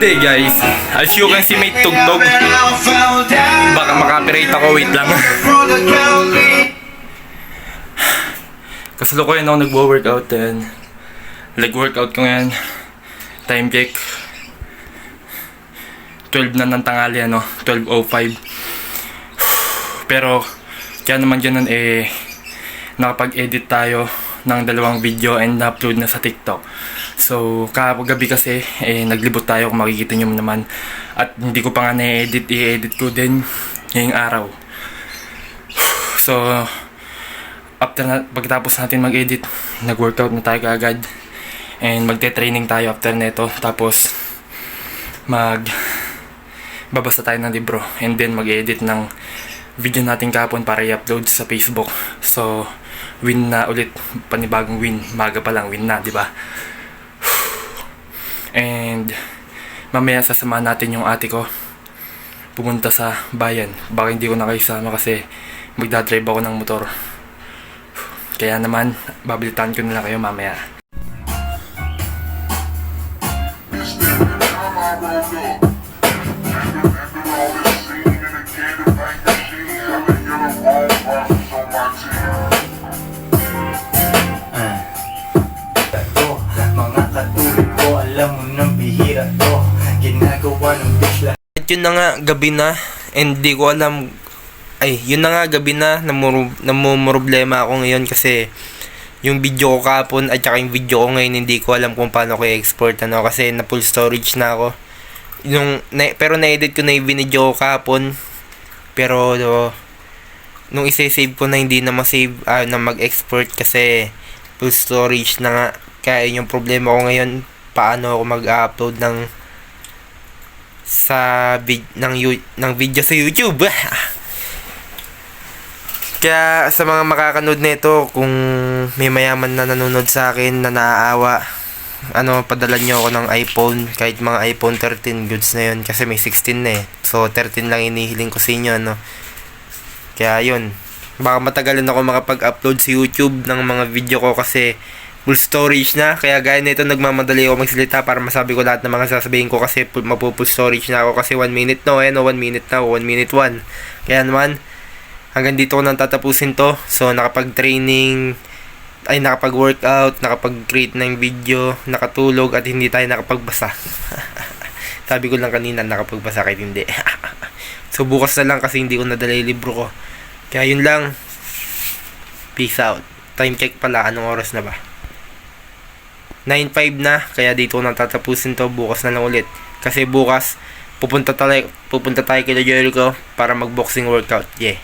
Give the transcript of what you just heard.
Hey guys, as you can see may tugtog. Baka makapirate ako, wait lang. Kasalukuyan ako nagwo-workout din. Leg workout ko ngayon. Time check 12 na ng tanghali, 12:05. Pero kaya naman ganun nakapag-edit tayo ng 2 video and upload na sa TikTok. So kagabi kasi naglibot tayo, kung makikita nyo naman, at hindi ko pa nga na-edit, i-edit ko din ngayong araw. So pagkatapos natin mag-edit, nag-workout na tayo kaagad and magte-training tayo after neto, tapos babasa tayo ng libro and then mag-edit ng video natin kahapon para i-upload sa Facebook. So win na ulit, panibagong win, maga pa lang win na, di ba? And mamaya sasamahan natin yung ate ko pumunta sa bayan. Baka hindi ko na kayo sama kasi magdadrive ako ng motor. Kaya naman babalitaan ko na lang kayo mamaya. At yun na nga, gabi na, and di ko alam, yun na nga, gabi na, namumroblema ako ngayon kasi yung video ko kahapon at saka yung video ko ngayon hindi ko alam kung paano ko i-export, kasi na full storage na ako. Pero na-edit ko na yung video ko kahapon, pero nung isa-save ko na hindi na ma-save, na mag-export kasi full storage na nga. Kaya yung problema ko ngayon, paano ako mag-upload ng video sa YouTube. Kaya sa mga makakanood nito, kung may mayaman na nanonood sa akin na naaawa, padala nyo ako ng iPhone, kahit mga iPhone 13 goods na yun, kasi may 16 na so 13 lang inihiling ko sa inyo, Kaya yun, baka matagalan ako makapag-upload sa YouTube ng mga video ko kasi full storage na. Kaya gaya nito, nagmamadali ako magsalita para masabi ko lahat ng mga sasabihin ko kasi mapu-full storage na ako kasi 1 minute 1 minute na, 1 minute 1. Kaya naman, hanggang dito ko nang tatapusin to. So nakapag-training, nakapag-workout, nakapag-create ng video, nakatulog at hindi tayo nakapagbasa. Sabi ko lang kanina, nakapagbasa kahit hindi. So bukas na lang kasi hindi ko nadala yung libro ko. Kaya yun lang. Peace out. Time check pala, anong oras na ba? 9:05 na, kaya dito ko nang tatapusin to. Bukas na lang ulit. Kasi bukas pupunta tayo kay Jericho para mag-boxing workout. Yeah.